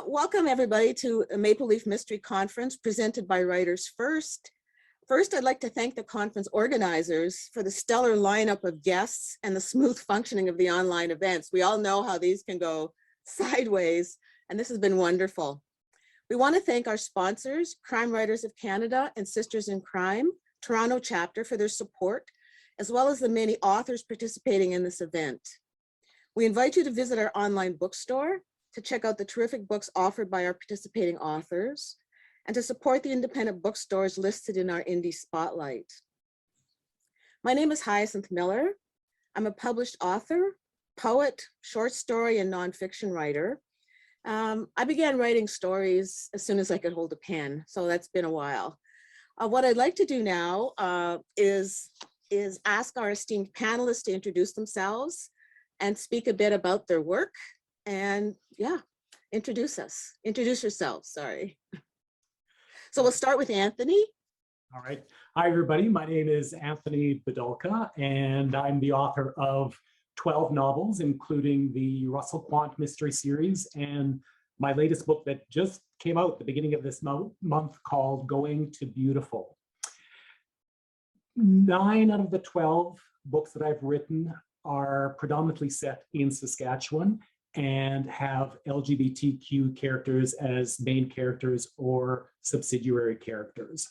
Welcome everybody to a Maple Leaf Mystery Conference presented by Writers First. First, I'd like to thank the conference organizers for the stellar lineup of guests and the smooth functioning of the online events. We all know how these can go sideways, and this has been wonderful. We want to thank our sponsors, Crime Writers of Canada and Sisters in Crime, Toronto chapter, for their support, as well as the many authors participating in this event. We invite you to visit our online bookstore to check out the terrific books offered by our participating authors, and to support the independent bookstores listed in our Indie Spotlight. My name is Hyacinth Miller. I'm a published author, poet, short story, and nonfiction writer. I began writing stories as soon as I could hold a pen, so that's been a while. What I'd like to do now is ask our esteemed panelists to introduce themselves and speak a bit about their work. And yeah, introduce yourselves, sorry. So we'll start with Anthony. All right. Hi, everybody. My name is Anthony Badulka, and I'm the author of 12 novels, including the Russell Quant mystery series and my latest book that just came out at the beginning of this month called Going to Beautiful. 9 out of the 12 books that I've written are predominantly set in Saskatchewan and have LGBTQ characters as main characters or subsidiary characters.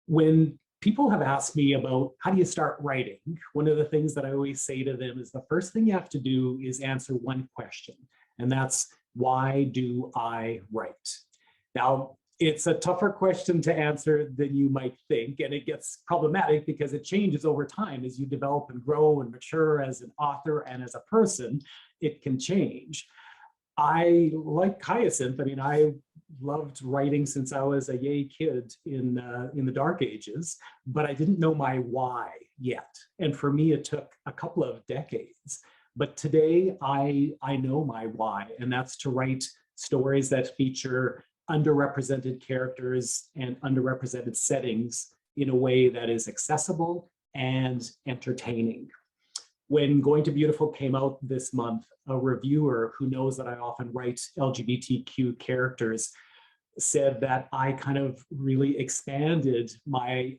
When people have asked me about how do you start writing, one of the things that I always say to them is the first thing you have to do is answer one question, and that's, why do I write? Now, it's a tougher question to answer than you might think, and it gets problematic because it changes over time as you develop and grow and mature as an author and as a person. It can change. I like Hyacinth. I mean, I loved writing since I was a yay kid in the dark ages, but I didn't know my why yet. And for me, it took a couple of decades. But today, I know my why, and that's to write stories that feature underrepresented characters and underrepresented settings in a way that is accessible and entertaining. When Going to Beautiful came out this month, a reviewer who knows that I often write LGBTQ characters said that I kind of really expanded my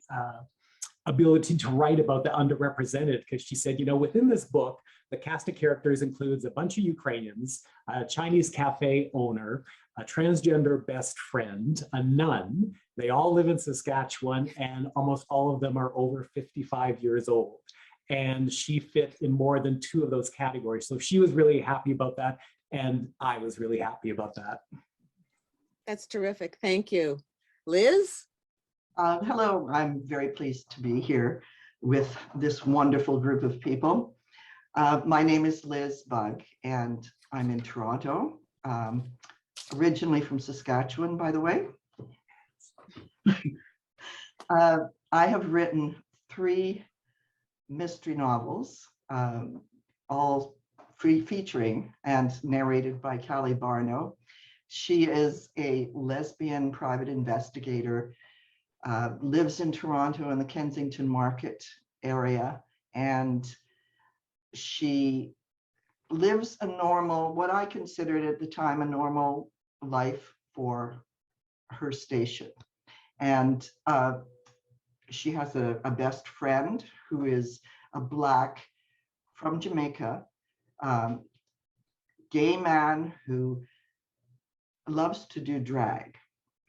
ability to write about the underrepresented, because she said, you know, within this book, the cast of characters includes a bunch of Ukrainians, a Chinese cafe owner, a transgender best friend, a nun. They all live in Saskatchewan, and almost all of them are over 55 years old. And she fit in more than 2 of those categories. So she was really happy about that, and I was really happy about that. That's terrific, thank you. Liz? Hello, I'm very pleased to be here with this wonderful group of people. My name is Liz Bug, and I'm in Toronto, originally from Saskatchewan, by the way. I have written 3 mystery novels, all featuring and narrated by Callie Barno. She is a lesbian private investigator, lives in Toronto in the Kensington Market area, and she lives a normal, what I considered at the time, a normal life for her station. And she has a best friend who is a Black from Jamaica, gay man who loves to do drag.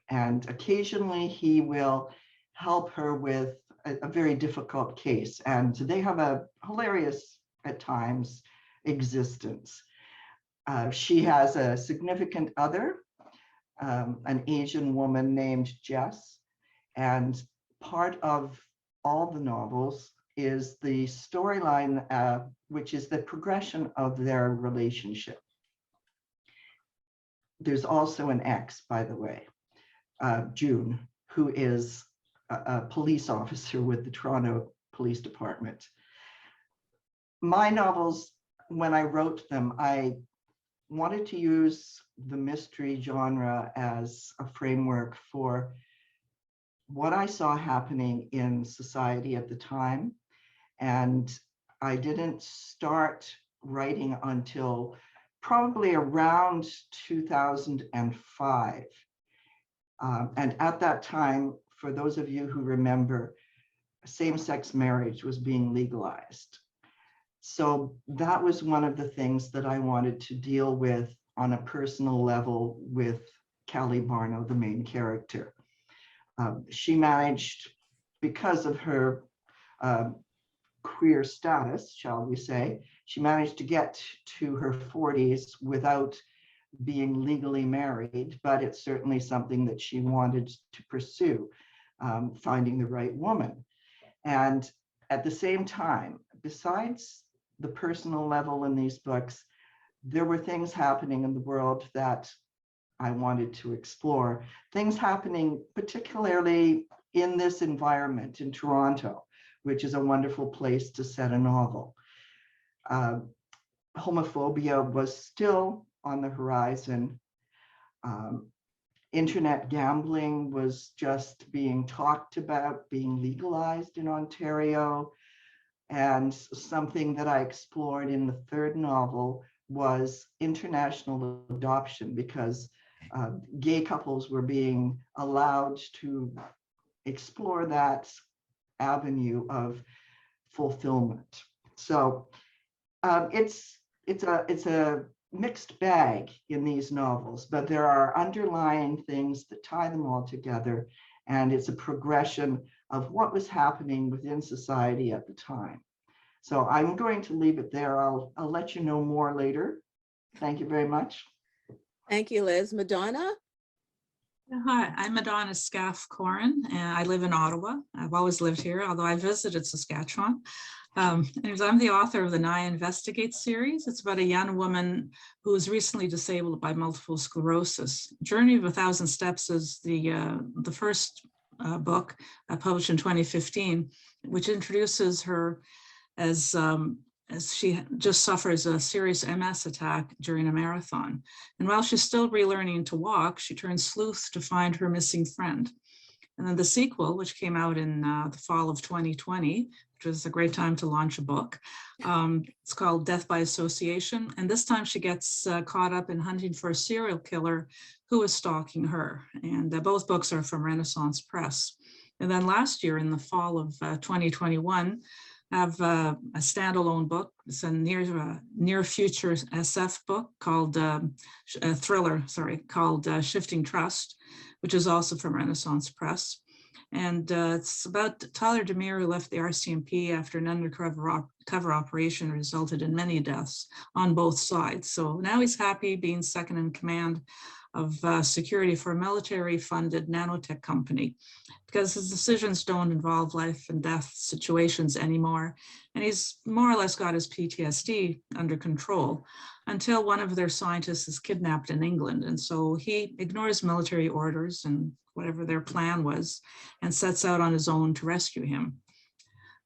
And occasionally he will help her with a very difficult case. And they have a hilarious, at times, existence. She has a significant other, an Asian woman named Jess. And part of all the novels is the storyline, which is the progression of their relationship. There's also an ex, by the way, June, who is a police officer with the Toronto Police Department. My novels, when I wrote them, I wanted to use the mystery genre as a framework for what I saw happening in society at the time. And I didn't start writing until probably around 2005. And at that time, for those of you who remember, same-sex marriage was being legalized. So that was one of the things that I wanted to deal with on a personal level with Callie Barno, the main character. She managed, because of her queer status, shall we say, she managed to get to her 40s without being legally married, but it's certainly something that she wanted to pursue, finding the right woman. And at the same time, besides the personal level in these books, there were things happening in the world that I wanted to explore, things happening particularly in this environment in Toronto, which is a wonderful place to set a novel. Homophobia was still on the horizon. Internet gambling was just being talked about, being legalized in Ontario. And something that I explored in the third novel was international adoption, because gay couples were being allowed to explore that avenue of fulfillment. So it's a mixed bag in these novels, but there are underlying things that tie them all together, and it's a progression of what was happening within society at the time. So I'm going to leave it there. I'll let you know more later. Thank you very much. Thank you, Liz. Madonna? Hi, I'm Madonna Scaff-Corin, and I live in Ottawa. I've always lived here, although I visited Saskatchewan. Anyways, I'm the author of the Naya Investigate series. It's about a young woman who was recently disabled by multiple sclerosis. Journey of 1,000 Steps is the first book published in 2015, which introduces her as she just suffers a serious MS attack during a marathon. And while she's still relearning to walk, she turns sleuth to find her missing friend. And then the sequel, which came out in the fall of 2020, which was a great time to launch a book, it's called Death by Association. And this time she gets caught up in hunting for a serial killer who is stalking her. And both books are from Renaissance Press. And then last year, in the fall of 2021, have a standalone book. It's a near future SF book called a thriller, called Shifting Trust, which is also from Renaissance Press. And it's about Tyler Demir, who left the RCMP after an undercover operation resulted in many deaths on both sides. So now he's happy being second in command of security for a military-funded nanotech company, because his decisions don't involve life and death situations anymore. And he's more or less got his PTSD under control until one of their scientists is kidnapped in England. And so he ignores military orders and whatever their plan was and sets out on his own to rescue him.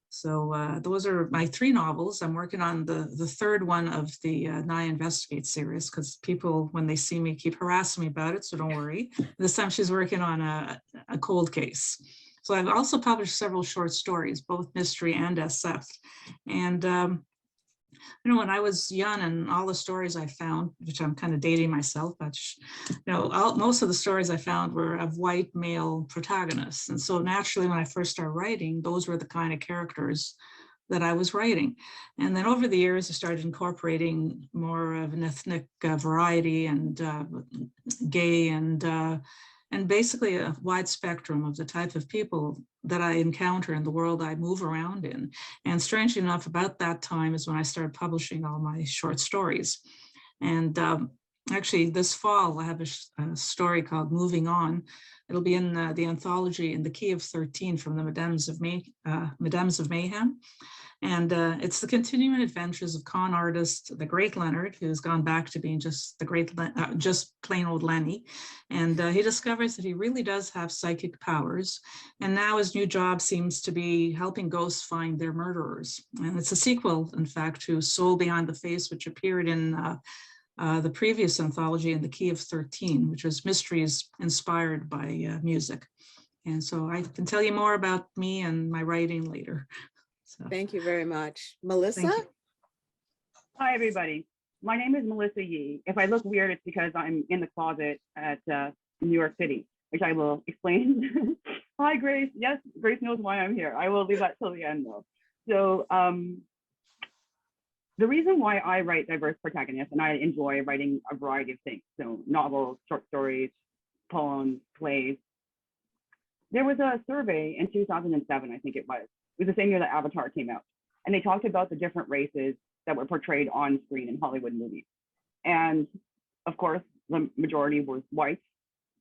So those are my 3 novels. I'm working on the third one of the Naya Investigate series, because people, when they see me, keep harassing me about it, so don't worry. This time she's working on a cold case. So I've also published several short stories, both mystery and SF. And you know, when I was young, and all the stories I found, which I'm kind of dating myself, but you know, most of the stories I found were of white male protagonists. And so naturally, when I first started writing, those were the kind of characters that I was writing. And then over the years, I started incorporating more of an ethnic variety and gay and basically a wide spectrum of the type of people that I encounter in the world I move around in. And strangely enough, about that time is when I started publishing all my short stories. And actually this fall, I have a story called Moving On. It'll be in the anthology In the Key of 13 from the Mesdames of Mayhem. And it's the continuing adventures of con artist, the great Leonard, who's gone back to being just just plain old Lenny. And he discovers that he really does have psychic powers. And now his new job seems to be helping ghosts find their murderers. And it's a sequel, in fact, to Soul Behind the Face, which appeared in the previous anthology In the Key of 13, which was mysteries inspired by music. And so I can tell you more about me and my writing later. So, Thank you very much. Melissa? thank you. Hi, everybody. my name is Melissa Yee. If I look weird, it's because I'm in the closet at New York City, which I will explain. Hi, Grace. Yes, Grace knows why I'm here. I will leave that till the end, though. So the reason why I write diverse protagonists, and I enjoy writing a variety of things, so novels, short stories, poems, plays. There was a survey in 2007, I think it was. It was the same year that Avatar came out. And they talked about the different races that were portrayed on screen in Hollywood movies. And of course, the majority was white.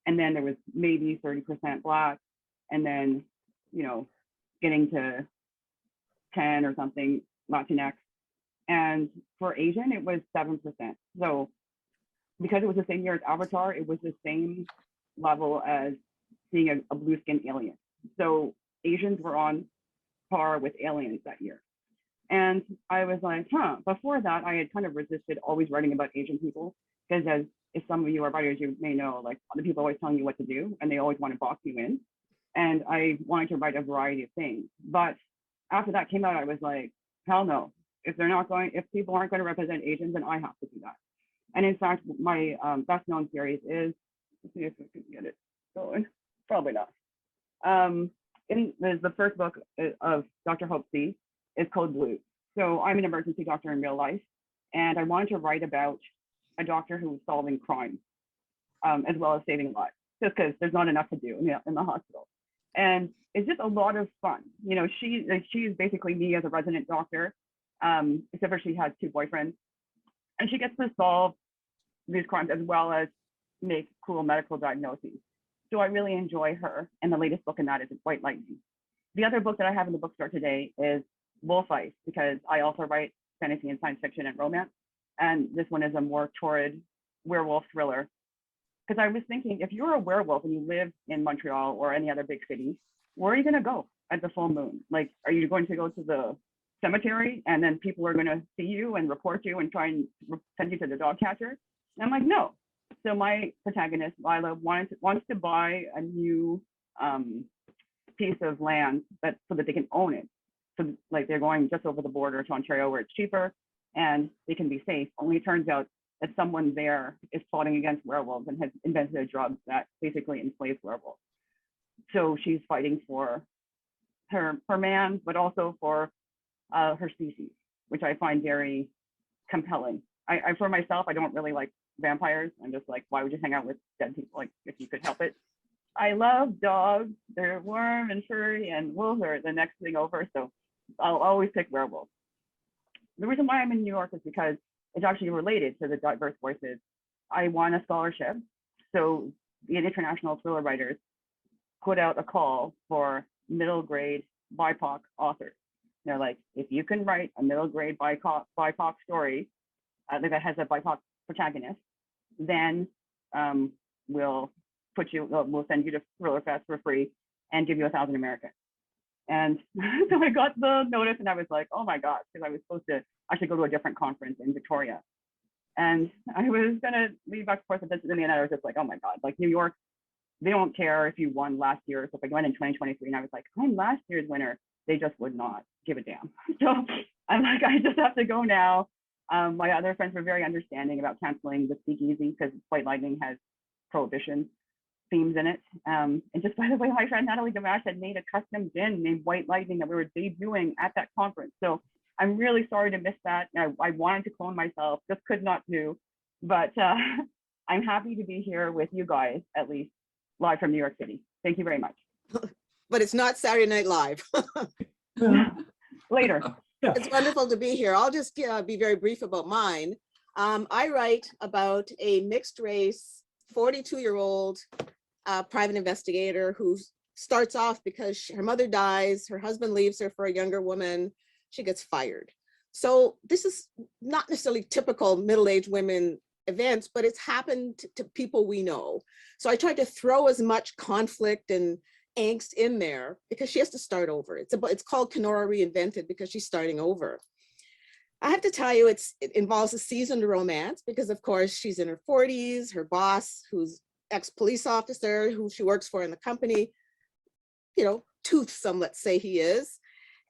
And then there was maybe 30% Black. And then, you know, getting to 10 or something, Latinx. And for Asian, it was 7%. So because it was the same year as Avatar, it was the same level as seeing a blue-skinned alien. So Asians were on par with aliens that year. And I was like, before that, I had kind of resisted always writing about Asian people, because as if some of you are writers, you may know, like other people always telling you what to do, and they always want to box you in. And I wanted to write a variety of things. But after that came out, I was like, hell no. If people aren't going to represent Asians, then I have to do that. And in fact, my best known series is, let's see if I can get it going. Probably not. There's the first book of Dr. Hope C. is Code Blue. So I'm an emergency doctor in real life, and I wanted to write about a doctor who was solving crime, as well as saving lives, just because there's not enough to do in the hospital. And it's just a lot of fun. You know, she is basically me as a resident doctor, except for she has 2 boyfriends, and she gets to solve these crimes as well as make cool medical diagnoses. So I really enjoy her, and the latest book in that is White Lightning. The other book that I have in the bookstore today is Wolf Ice, because I also write fantasy and science fiction and romance, and this one is a more torrid werewolf thriller. Because I was thinking, if you're a werewolf and you live in Montreal or any other big city, where are you going to go at the full moon? Like, are you going to go to the cemetery and then people are going to see you and report you and try and send you to the dog catcher? And I'm like, no. So my protagonist, Lila, wants to buy a new piece of land so that they can own it. So like they're going just over the border to Ontario where it's cheaper and they can be safe. Only it turns out that someone there is plotting against werewolves and has invented a drug that basically enslaves werewolves. So she's fighting for her man, but also for her species, which I find very compelling. I for myself, I don't really like vampires. I'm just like, why would you hang out with dead people? Like, if you could help it. I love dogs. They're warm and furry, and wolves are the next thing over. So I'll always pick werewolves. The reason why I'm in New York is because it's actually related to the Diverse Voices. I won a scholarship. So the International Thriller Writers put out a call for middle grade BIPOC authors. They're like, if you can write a middle grade BIPOC story that has a BIPOC protagonist, then we'll send you to Thriller Fest for free and give you 1,000 American. And so I got the notice and I was like, oh my God, because I was supposed to actually go to a different conference in Victoria. And I was gonna leave back and forth, but in the end I was just like, oh my God, like New York, they don't care if you won last year. So if I went in 2023 and I was like, I'm last year's winner, they just would not give a damn. So I'm like, I just have to go now. My other friends were very understanding about canceling the speakeasy because White Lightning has prohibition themes in it. And just by the way, my friend Natalie Gamache had made a custom gin named White Lightning that we were debuting at that conference. So I'm really sorry to miss that. I wanted to clone myself, just could not do. But I'm happy to be here with you guys, at least live from New York City. Thank you very much. But it's not Saturday Night Live. Later. It's wonderful to be here. I'll just be very brief about mine. I write about a mixed race, 42-year-old private investigator who starts off because her mother dies, her husband leaves her for a younger woman, she gets fired. So this is not necessarily typical middle-aged women events, but it's happened to people we know. So I tried to throw as much conflict and angst in there because she has to start over. It's called Kenora Reinvented because she's starting over. I have to tell you, it involves a seasoned romance because of course she's in her 40s, her boss, who's ex-police officer, who she works for in the company, you know, toothsome, let's say he is.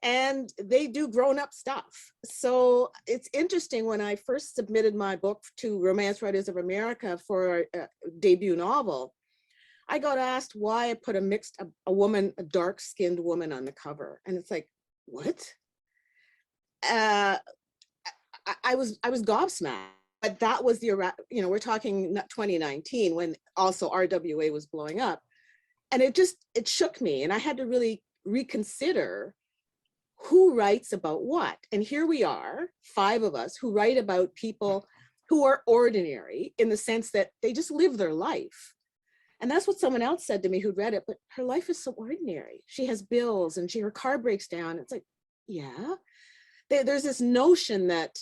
and they do grown-up stuff. So it's interesting, when I first submitted my book to Romance Writers of America for a debut novel, I got asked why I put a woman, a dark-skinned woman on the cover. And it's like, what? I was gobsmacked. But that was we're talking 2019, when also RWA was blowing up. And it shook me. And I had to really reconsider who writes about what. And here we are, 5 of us who write about people who are ordinary, in the sense that they just live their life. And that's what someone else said to me who'd read it, but her life is so ordinary. She has bills and her car breaks down. It's like, yeah. There's this notion that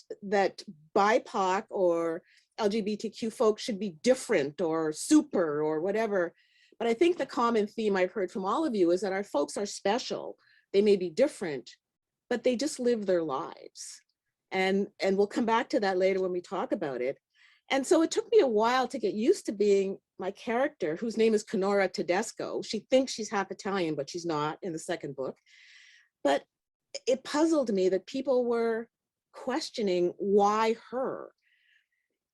BIPOC or LGBTQ folks should be different or super or whatever. But I think the common theme I've heard from all of you is that our folks are special. They may be different, but they just live their lives. And we'll come back to that later when we talk about it. And so it took me a while to get used to being my character, whose name is Kenora Tedesco. She thinks she's half Italian, but she's not in the second book. But it puzzled me that people were questioning why her.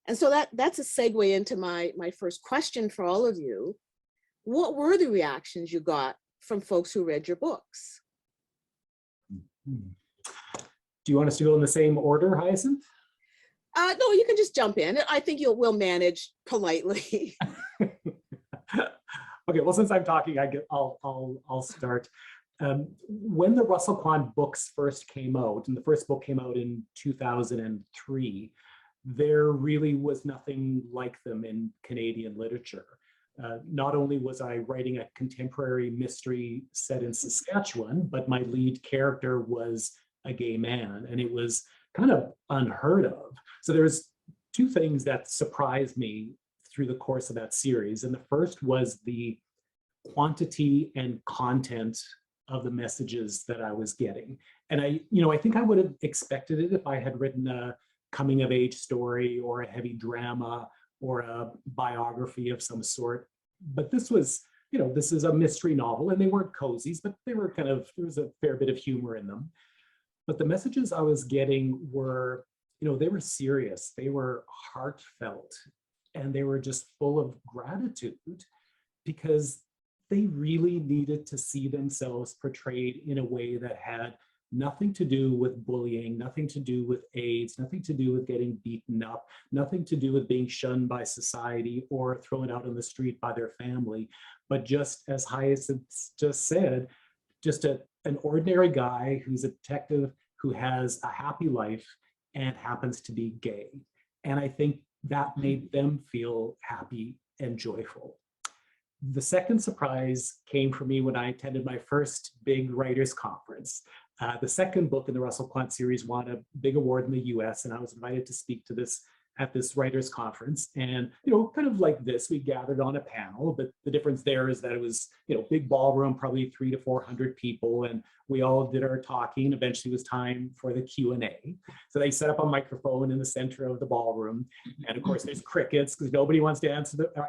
And so that's a segue into my first question for all of you. What were the reactions you got from folks who read your books? Do you want us to go in the same order, Hyacinth? No, you can just jump in. I think we'll manage politely. Okay, well, since I'm talking, I'll start. When the Russell Kahn books first came out, and the first book came out in 2003, there really was nothing like them in Canadian literature. Not only was I writing a contemporary mystery set in Saskatchewan, but my lead character was a gay man, and it was kind of unheard of. So there's 2 things that surprised me through the course of that series. And the first was the quantity and content of the messages that I was getting. And I think I would have expected it if I had written a coming of age story or a heavy drama or a biography of some sort. But this was, this is a mystery novel, and they weren't cozies, but they were there was a fair bit of humor in them. But the messages I was getting were, they were serious, they were heartfelt, and they were just full of gratitude, because they really needed to see themselves portrayed in a way that had nothing to do with bullying, nothing to do with AIDS, nothing to do with getting beaten up, nothing to do with being shunned by society or thrown out on the street by their family, but just, as Hyacinth just said, just an ordinary guy who's a detective who has a happy life and happens to be gay. And I think that made them feel happy and joyful. The second surprise came for me when I attended my first big writers conference. The second book in the Russell Kahn series won a big award in the US, and I was invited to speak to this at this writers conference. And, kind of like this, we gathered on a panel, but the difference there is that it was, big ballroom, probably 300 to 400 people, and we all did our talking. Eventually it was time for the Q&A. So they set up a microphone in the center of the ballroom. And of course there's crickets because nobody wants to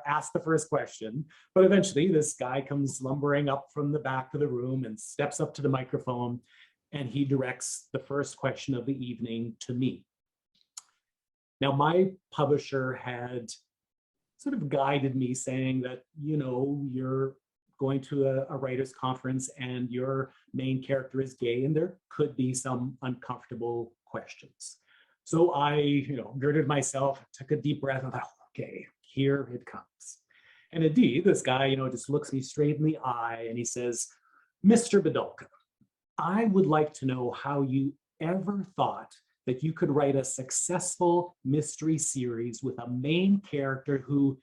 ask the first question. But eventually this guy comes lumbering up from the back of the room and steps up to the microphone, and he directs the first question of the evening to me. Now, my publisher had sort of guided me, saying that, you're going to a writer's conference and your main character is gay, and there could be some uncomfortable questions. So I, girded myself, took a deep breath, and thought, okay, here it comes. And indeed, this guy, just looks me straight in the eye and he says, Mr. Badulka, I would like to know how you ever thought that you could write a successful mystery series with a main character who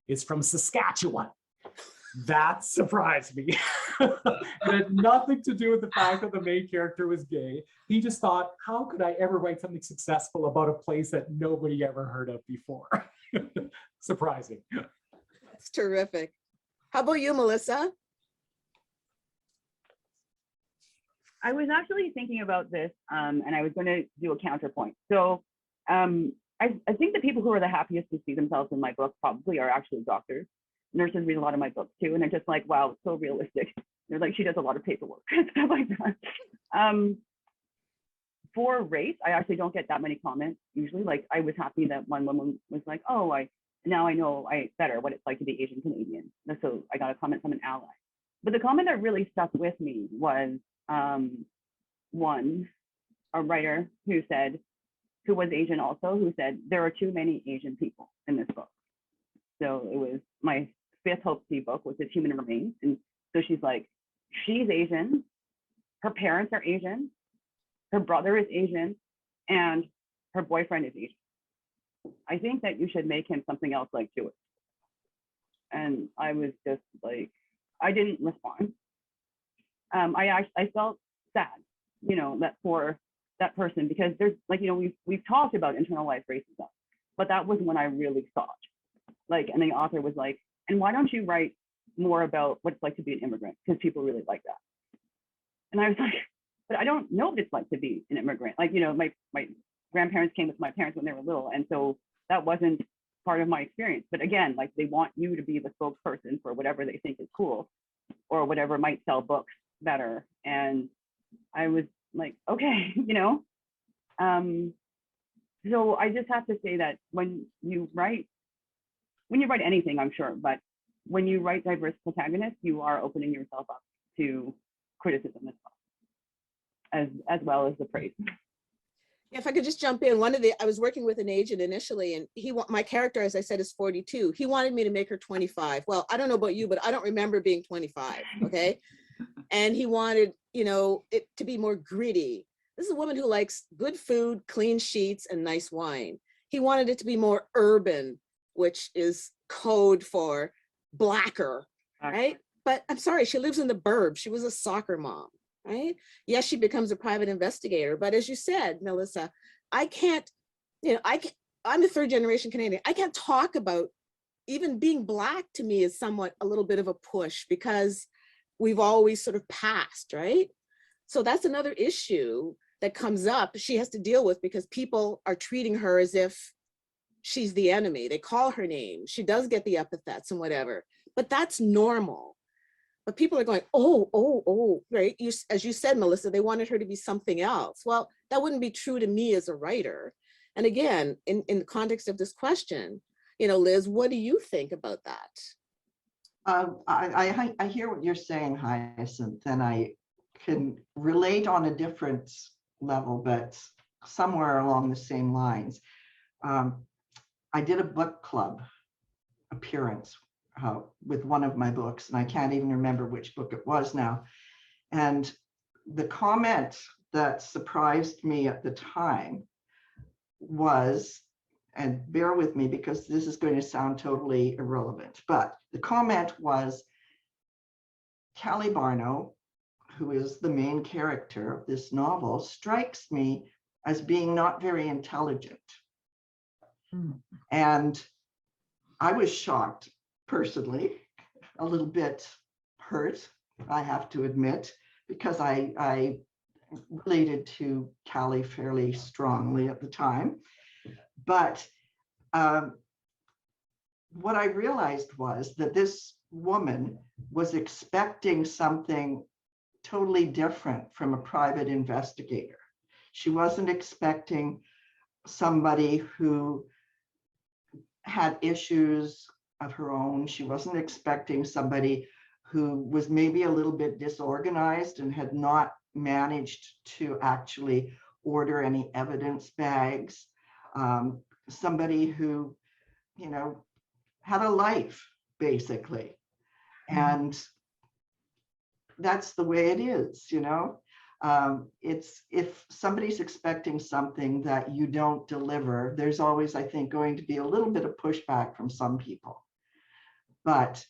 is from Saskatchewan. That surprised me. It had nothing to do with the fact that the main character was gay. He just thought, how could I ever write something successful about a place that nobody ever heard of before? Surprising. That's terrific. How about you, Melissa? I was actually thinking about this, and I was going to do a counterpoint. So I think the people who are the happiest to see themselves in my book probably are actually doctors. Nurses read a lot of my books too, and they're just like, wow, it's so realistic. They're like, she does a lot of paperwork and stuff like that. For race, I actually don't get that many comments usually. Like, I was happy that one woman was like, oh, now I know better what it's like to be Asian Canadian. So I got a comment from an ally. But the comment that really stuck with me was a writer who was Asian also, who said, there are too many Asian people in this book. So it was my fifth Hope C book, which is Human Remains. And so she's like, she's Asian, her parents are Asian, her brother is Asian, and her boyfriend is Asian. I think that you should make him something else like Jewish. And I was just like, I didn't respond. I felt sad, that for that person, because there's like, we've talked about internalized racism, but that was when I really saw it. Like, and the author was like, and why don't you write more about what it's like to be an immigrant? Because people really like that. And I was like, but I don't know what it's like to be an immigrant. Like, my grandparents came with my parents when they were little. And so that wasn't part of my experience. But again, like, they want you to be the spokesperson for whatever they think is cool or whatever might sell books better. And I was like, okay, so I just have to say that when you write anything, I'm sure, but when you write diverse protagonists, you are opening yourself up to criticism as well as the praise. If I could just jump in, I was working with an agent initially, and my character, as I said, is 42. He wanted me to make her 25. Well, I don't know about you, but I don't remember being 25, okay? And he wanted, it to be more gritty. This is a woman who likes good food, clean sheets, and nice wine. He wanted it to be more urban, which is code for blacker, right? But I'm sorry, she lives in the burbs. She was a soccer mom, right? Yes, she becomes a private investigator, but as you said, Melissa, I'm a third generation Canadian. I can't talk about even being Black. To me is somewhat a little bit of a push because we've always sort of passed, right? So that's another issue that comes up she has to deal with because people are treating her as if she's the enemy. They call her name. She does get the epithets and whatever, but that's normal. But people are going, oh, right? As you said, Melissa, they wanted her to be something else. Well, that wouldn't be true to me as a writer. And again, in the context of this question, Liz, what do you think about that? I hear what you're saying, Hyacinth, and I can relate on a different level, but somewhere along the same lines. I did a book club appearance with one of my books, and I can't even remember which book it was now. And the comment that surprised me at the time was, and bear with me because this is going to sound totally irrelevant, but the comment was, Callie Barno, who is the main character of this novel, strikes me as being not very intelligent. And I was shocked, personally, a little bit hurt, I have to admit, because I related to Callie fairly strongly at the time. But what I realized was that this woman was expecting something totally different from a private investigator. She wasn't expecting somebody who had issues of her own. She wasn't expecting somebody who was maybe a little bit disorganized and had not managed to actually order any evidence bags. Somebody who, had a life, basically. And that's the way it is, it's if somebody's expecting something that you don't deliver, there's always, I think, going to be a little bit of pushback from some people. But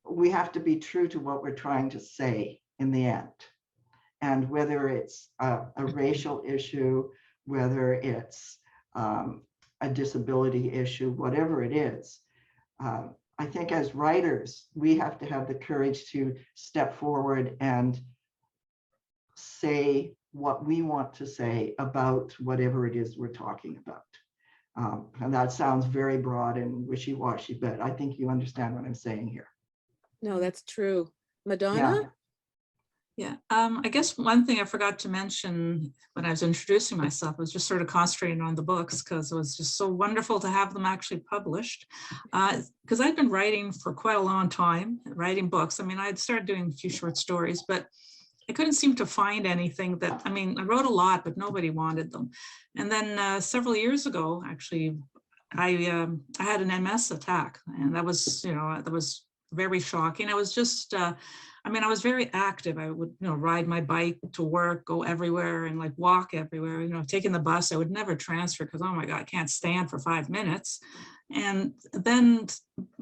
we have to be true to what we're trying to say in the end. And whether it's a racial issue, whether it's a disability issue, whatever it is, I think as writers, we have to have the courage to step forward and say what we want to say about whatever it is we're talking about. And that sounds very broad and wishy-washy, but I think you understand what I'm saying here. No, that's true. Madonna? Yeah, I guess one thing I forgot to mention when I was introducing myself was just sort of concentrating on the books because it was just so wonderful to have them actually published. Because I'd been writing for quite a long time, writing books. I mean, I'd started doing a few short stories, but I couldn't seem to find anything that, I mean, I wrote a lot, but nobody wanted them. And then several years ago, actually, I had an MS attack, and that was, that was very shocking. I was just, I mean, I was very active. I would, ride my bike to work, go everywhere and like walk everywhere, taking the bus. I would never transfer because, oh my God, I can't stand for 5 minutes. And then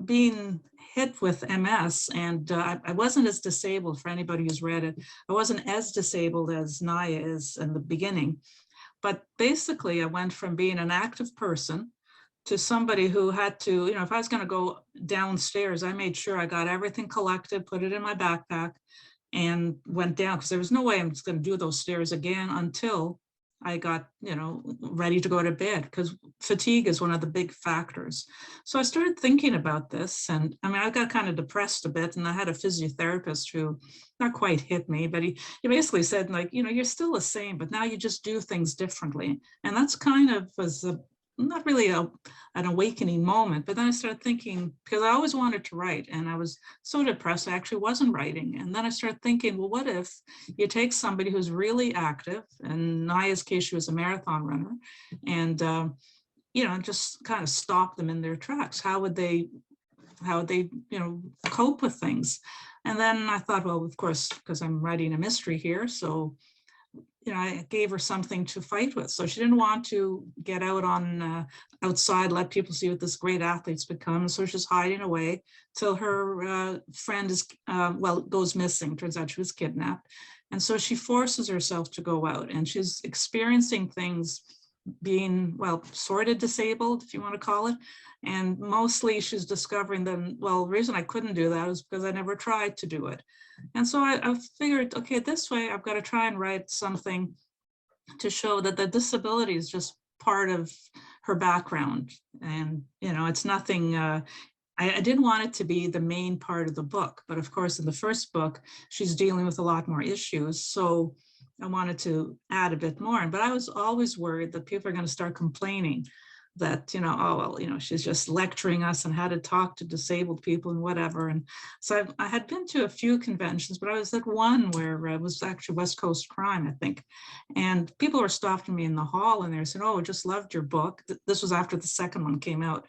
being hit with MS, and I wasn't as disabled, for anybody who's read it, I wasn't as disabled as Naya is in the beginning. But basically, I went from being an active person to somebody who had to, if I was going to go downstairs, I made sure I got everything collected, put it in my backpack, and went down, because there was no way I'm just going to do those stairs again until I got, ready to go to bed, because fatigue is one of the big factors. So I started thinking about this, and I mean, I got kind of depressed a bit, and I had a physiotherapist who not quite hit me, but he basically said, like, you're still the same, but now you just do things differently. And that's kind of was not really an awakening moment, but then I started thinking, because I always wanted to write and I was so depressed, I actually wasn't writing. And then I started thinking, well, what if you take somebody who's really active, in Naya's case, she was a marathon runner, and just kind of stop them in their tracks? How would they cope with things? And then I thought, well, of course, because I'm writing a mystery here, so I gave her something to fight with. So she didn't want to get out on outside, let people see what this great athlete's become. So she's hiding away till her friend is, goes missing. Turns out she was kidnapped. And so she forces herself to go out, and she's experiencing things, being, sort of disabled, if you want to call it. And mostly she's discovering that, the reason I couldn't do that is because I never tried to do it. And so I figured, okay, this way I've got to try and write something to show that the disability is just part of her background. And, it's nothing, I didn't want it to be the main part of the book, but of course, in the first book, she's dealing with a lot more issues. So I wanted to add a bit more. But I was always worried that people are going to start complaining that, she's just lecturing us on how to talk to disabled people and whatever. And so I had been to a few conventions, but I was at one where it was actually West Coast Crime, I think. And people were stopping me in the hall and they said, oh, I just loved your book. This was after the second one came out.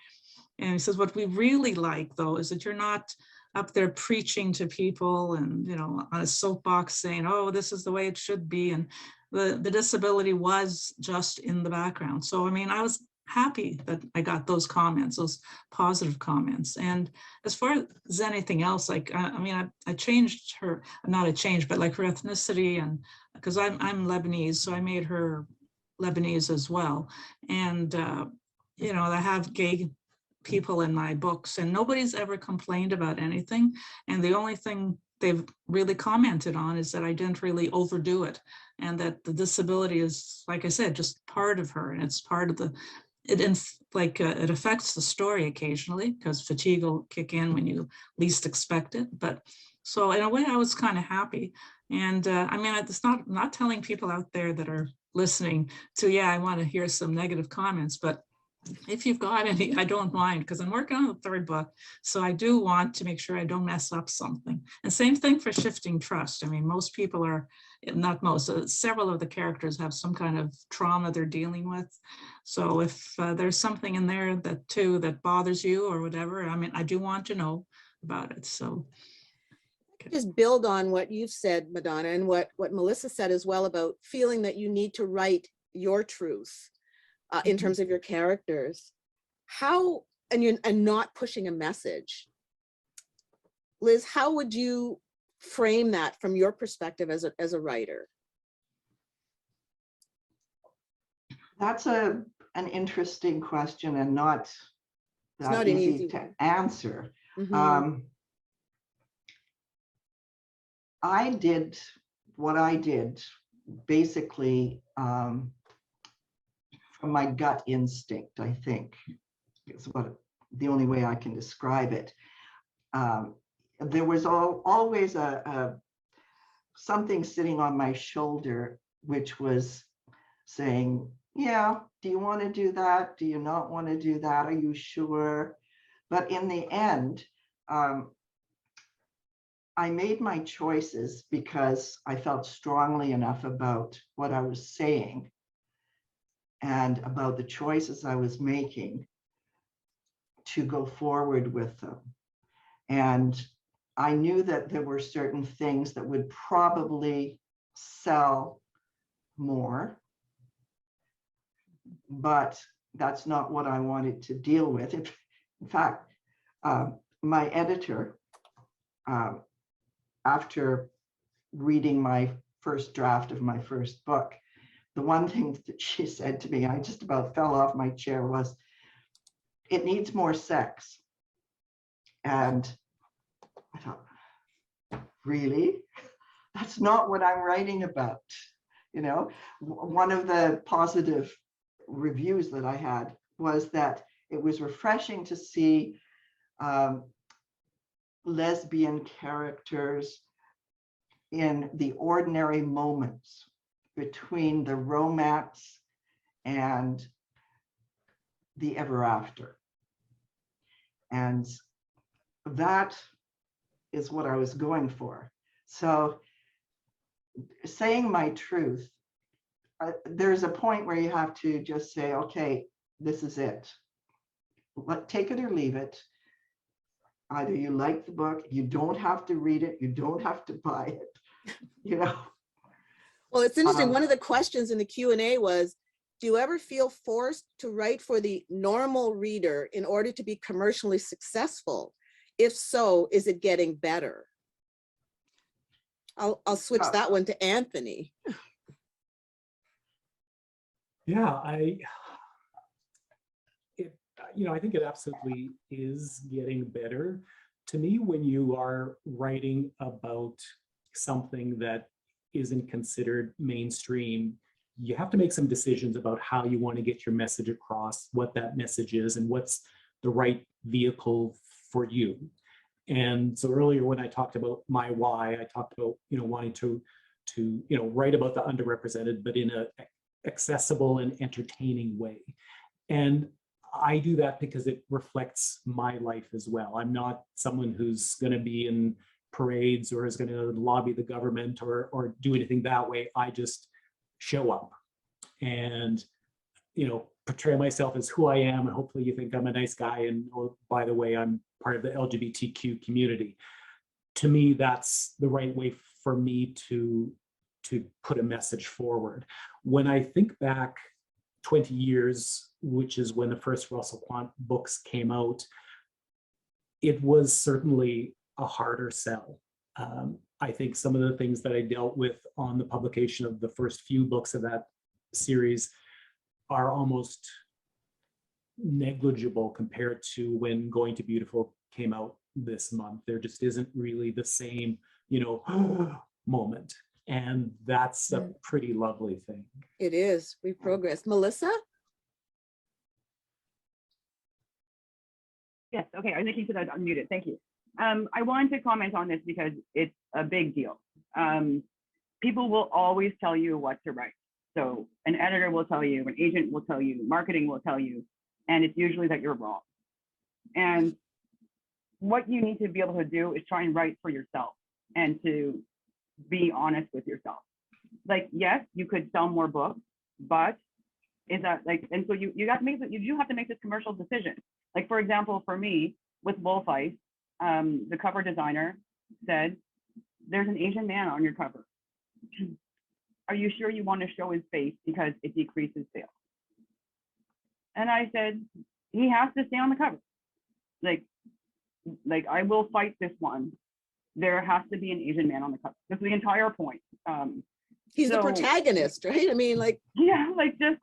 And he says, what we really like, though, is that you're not up there preaching to people and, on a soapbox saying, oh, this is the way it should be. And the disability was just in the background. So, I mean, I was happy that I got those comments, those positive comments. And as far as anything else, like, I changed her, not a change, but like her ethnicity, and because I'm Lebanese, so I made her Lebanese as well. And, I have gay people in my books, and nobody's ever complained about anything. And the only thing they've really commented on is that I didn't really overdo it, and that the disability is, like I said, just part of her, and it's part of it affects the story occasionally, because fatigue will kick in when you least expect it. But so in a way, I was kind of happy. And it's not telling people out there that are listening to, yeah, I want to hear some negative comments, but if you've got any, I don't mind, because I'm working on the third book. So I do want to make sure I don't mess up something. And same thing for Shifting Trust. I mean, most people are, not most, several of the characters have some kind of trauma they're dealing with. So if there's something in there that bothers you or whatever, I do want to know about it. So just build on what you've said, Madonna, and what Melissa said as well, about feeling that you need to write your truth in terms of your characters. How, and not pushing a message. Liz, how would you frame that from your perspective as a writer? That's an interesting question, and not It's not an easy to one. answer. Mhm. I did what I did basically from my gut instinct, I think, is the only way I can describe it. there was always something sitting on my shoulder, which was saying, yeah, do you want to do that? Do you not want to do that? Are you sure? But in the end, I made my choices because I felt strongly enough about what I was saying and about the choices I was making to go forward with them. And I knew that there were certain things that would probably sell more, but that's not what I wanted to deal with. In fact, my editor, after reading my first draft of my first book, the one thing that she said to me, I just about fell off my chair, was, it needs more sex. And I thought, really? That's not what I'm writing about. You know, one of the positive reviews that I had was that it was refreshing to see lesbian characters in the ordinary moments between the romance and the ever after. And that is what I was going for. So saying my truth, there's a point where you have to just say, okay, this is it. Take it or leave it. Either you like the book, you don't have to read it, you don't have to buy it, you know. Well, it's interesting. One of the questions in the Q&A was, do you ever feel forced to write for the normal reader in order to be commercially successful? If so, is it getting better? I'll switch that one to Anthony. Yeah, I think it absolutely is getting better. To me, when you are writing about something that isn't considered mainstream, you have to make some decisions about how you want to get your message across, what that message is, and what's the right vehicle for you. And so earlier when I talked about my why, I talked about, wanting to write about the underrepresented, but in a accessible and entertaining way. And I do that because it reflects my life as well. I'm not someone who's going to be in parades or is going to lobby the government or do anything that way. I just show up and, portray myself as who I am. And hopefully you think I'm a nice guy. And, oh, by the way, I'm part of the LGBTQ community. To me, that's the right way for me to put a message forward. When I think back 20 years, which is when the first Russell Quant books came out, it was certainly a harder sell. I think some of the things that I dealt with on the publication of the first few books of that series are almost negligible compared to when Going to Beautiful came out this month. There just isn't really the same, moment. And that's a pretty lovely thing. It is. We've progressed. Melissa? Yes, okay, I was making sure that I was unmuted. Thank you. I wanted to comment on this because it's a big deal. People will always tell you what to write. So an editor will tell you, an agent will tell you, marketing will tell you, and it's usually that you're wrong. And what you need to be able to do is try and write for yourself and to be honest with yourself. Like, yes, you could sell more books, but is that like, and so you have to make, you do have to make this commercial decision. Like, for example, for me with Wolf Ice, the cover designer said, there's an Asian man on your cover. Are you sure you want to show his face because it decreases sales? And I said, he has to stay on the cover. Like I will fight this one. There has to be an Asian man on the cover. That's the entire point. He's the protagonist, right? I mean, like, yeah, like just,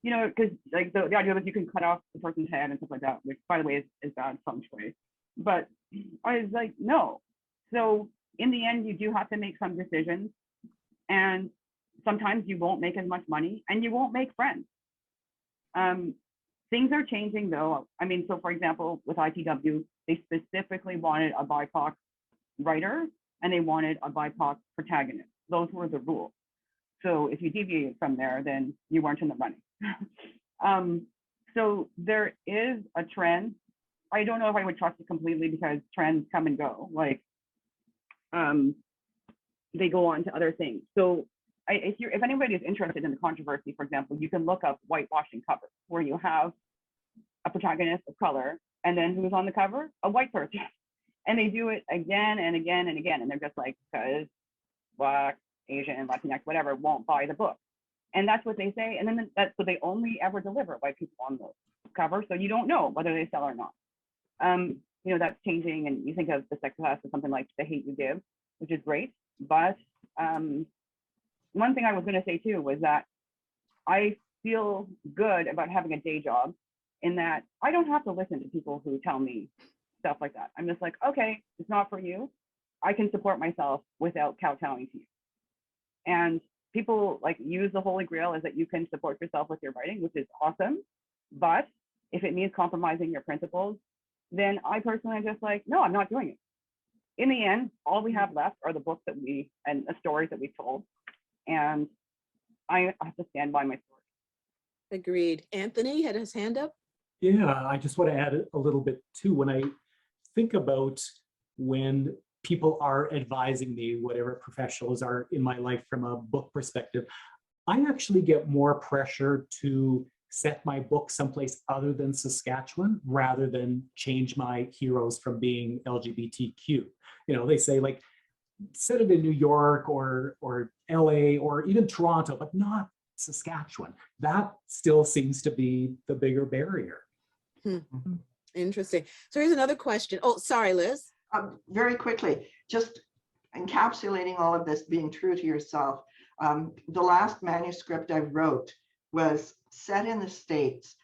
because like the idea that you can cut off the person's head and stuff like that, which by the way is bad feng shui. But I was like, no. So in the end, you do have to make some decisions, and sometimes you won't make as much money and you won't make friends. Things are changing though. I mean, so for example, with ITW, they specifically wanted a BIPOC writer, and they wanted a BIPOC protagonist. Those were the rules. So if you deviated from there, then you weren't in the running. So there is a trend. I don't know if I would trust it completely because trends come and go. Like they go on to other things. So if anybody is interested in the controversy, for example, you can look up whitewashing covers where you have a protagonist of color, and then who's on the cover? A white person. And they do it again and again and again. And they're just like, because Black, Asian, Latinx, whatever, won't buy the book. And that's what they say. And then so they only ever deliver white people on the cover. So you don't know whether they sell or not. You know, that's changing. And you think of the success of something like The Hate U Give, which is great. But one thing I was going to say too was that I feel good about having a day job in that I don't have to listen to people who tell me stuff like that. I'm just like, okay, it's not for you. I can support myself without kowtowing to you. And people like use the holy grail is that you can support yourself with your writing, which is awesome. But if it means compromising your principles, then I personally am just like, no, I'm not doing it. In the end, all we have left are the books that and the stories that we've told. And I have to stand by my story. Agreed. Anthony had his hand up. Yeah, I just want to add a little bit too. When I think about when people are advising me, whatever professionals are in my life from a book perspective, I actually get more pressure to set my book someplace other than Saskatchewan rather than change my heroes from being LGBTQ. You know, they say like, set it in New York or LA or even Toronto, but not Saskatchewan. That still seems to be the bigger barrier. Interesting. So here's another question. Oh, sorry, Liz. Very quickly, just encapsulating all of this, being true to yourself. The last manuscript I wrote was set in the States,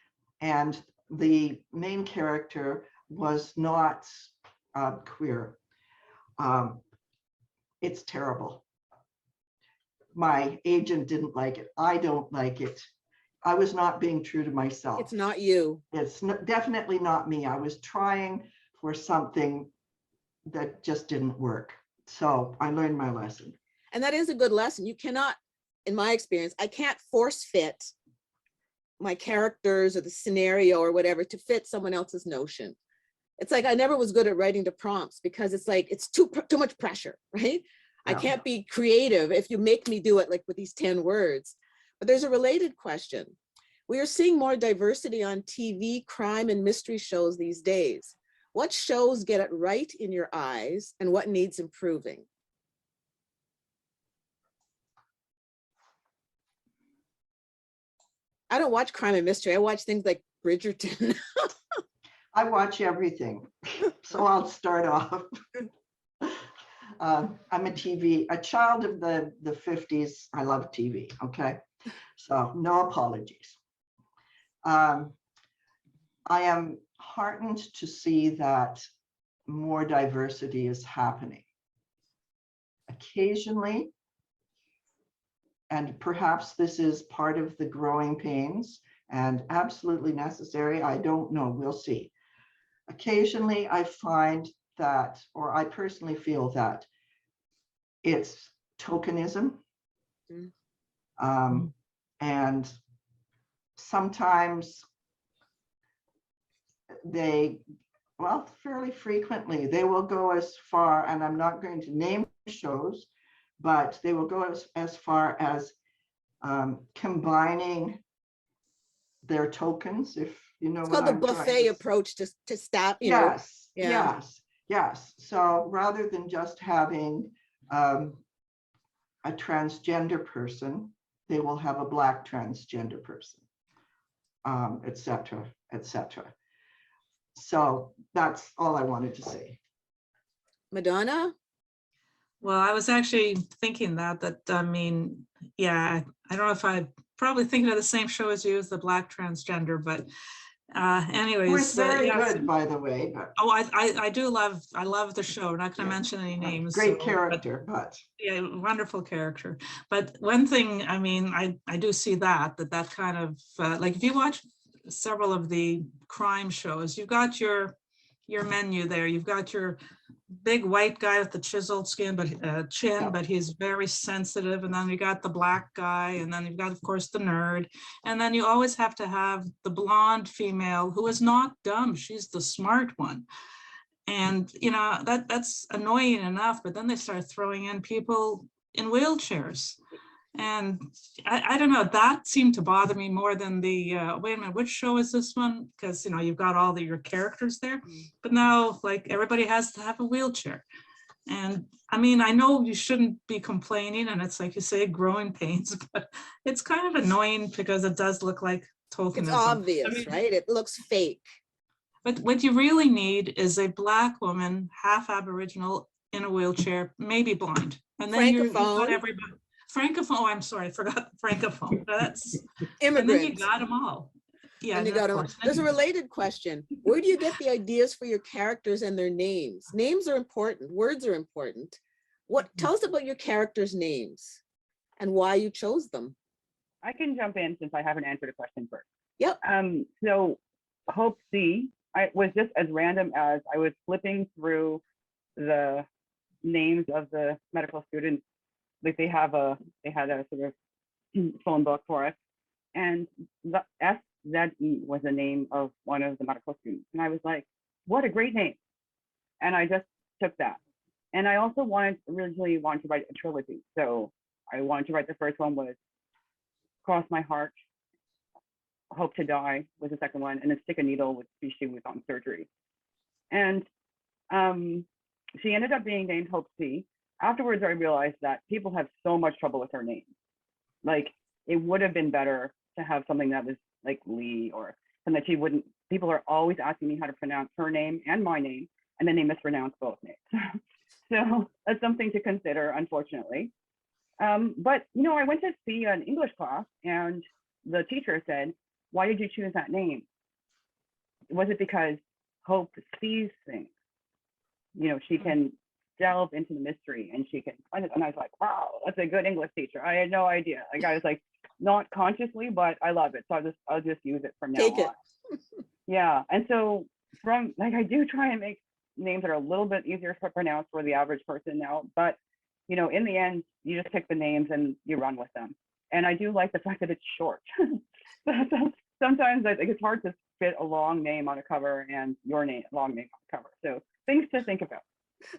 and the main character was not queer. It's terrible. My agent didn't like it. I don't like it. I was not being true to myself. It's not you. It's definitely not me. I was trying for something that just didn't work. So I learned my lesson. And that is a good lesson. You cannot, in my experience, I can't force fit my characters or the scenario or whatever to fit someone else's notion. It's like I never was good at writing the prompts because it's like it's too much pressure, right? I can't be creative if you make me do it like with these 10 words. But there's a related question. We are seeing more diversity on TV, crime and mystery shows these days. What shows get it right in your eyes and what needs improving? I don't watch crime and mystery. I watch things like Bridgerton. I watch everything. So I'll start off. I'm a child of the 50s. I love TV, okay? So no apologies. I am heartened to see that more diversity is happening. Occasionally, and perhaps this is part of the growing pains and absolutely necessary, I don't know, we'll see. Occasionally I find that, or I personally feel that it's tokenism. And sometimes they, well, fairly frequently, they will go as far, and I'm not going to name shows, but they will go as far as combining their tokens, if you know It's what called the I'm trying buffet to approach to stop, you know. Yes, yes. So rather than just having a transgender person, they will have a Black transgender person, et cetera, et cetera. So that's all I wanted to say. Madonna? Well, I was actually thinking I mean, yeah, I don't know if I'm probably thinking of the same show as you as the Black transgender, but anyways. It was very yes. good, by the way. But Oh, I love the show. Not going to mention any names. great so, character, but yeah, wonderful character. But one thing, I mean, I do see that kind of like if you watch several of the crime shows, you've got your menu there. You've got your big white guy with the chiseled skin, but chin, Yeah. but he's very sensitive. And then you got the black guy, and then you've got, of course, the nerd. And then you always have to have the blonde female who is not dumb. She's the smart one. And you know, that's annoying enough, but then they start throwing in people in wheelchairs. And I don't know, that seemed to bother me more than the, wait a minute, which show is this one? Because, you know, you've got all your characters there, but now like everybody has to have a wheelchair. And I mean, I know you shouldn't be complaining, and it's like you say, growing pains, but it's kind of annoying because it does look like tokenism. It's obvious, I mean, right? It looks fake. but what you really need is a Black woman, half Aboriginal, in a wheelchair, maybe blind. And then you've got Francophone. everybody. Francophone, oh, I'm sorry, I forgot Francophone. That's, and then you Immigrants. got them all. Yeah, And you of got 'em. course. There's a related question. Where do you get the ideas for your characters and their names? Names are important. Words are important. Tell us about your characters' names and why you chose them. I can jump in since I haven't answered a question first. Yep. So Hope C, I was just as random as I was flipping through the names of the medical students. Like they had a sort of phone book for us, and the SZE was the name of one of the medical students, and I was like, what a great name. And I just took that. And I also originally wanted to write a trilogy. So I wanted to write, the first one was Cross My Heart, Hope to Die was the second one, and then Stick a Needle with she was on surgery. And she ended up being named Hope C. Afterwards, I realized that people have so much trouble with her name. Like, it would have been better to have something that was like Lee, or something that she wouldn't, people are always asking me how to pronounce her name and my name, and then they mispronounce both names. So that's something to consider, unfortunately. But, you know, I went to see an English class, and the teacher said, why did you choose that name? Was it because Hope sees things? You know, she can delve into the mystery, and she can, and I was like, wow, that's a good English teacher. I had no idea. Like, I was like, not consciously, but I love it. So I'll just use it from now Take it. on. Yeah. And so from, like, I do try and make names that are a little bit easier to pronounce for the average person now, but you know, in the end, you just pick the names and you run with them. And I do like the fact that it's short. Sometimes I think it's hard to fit a long name on a cover and your name, long name on the cover. So things to think about.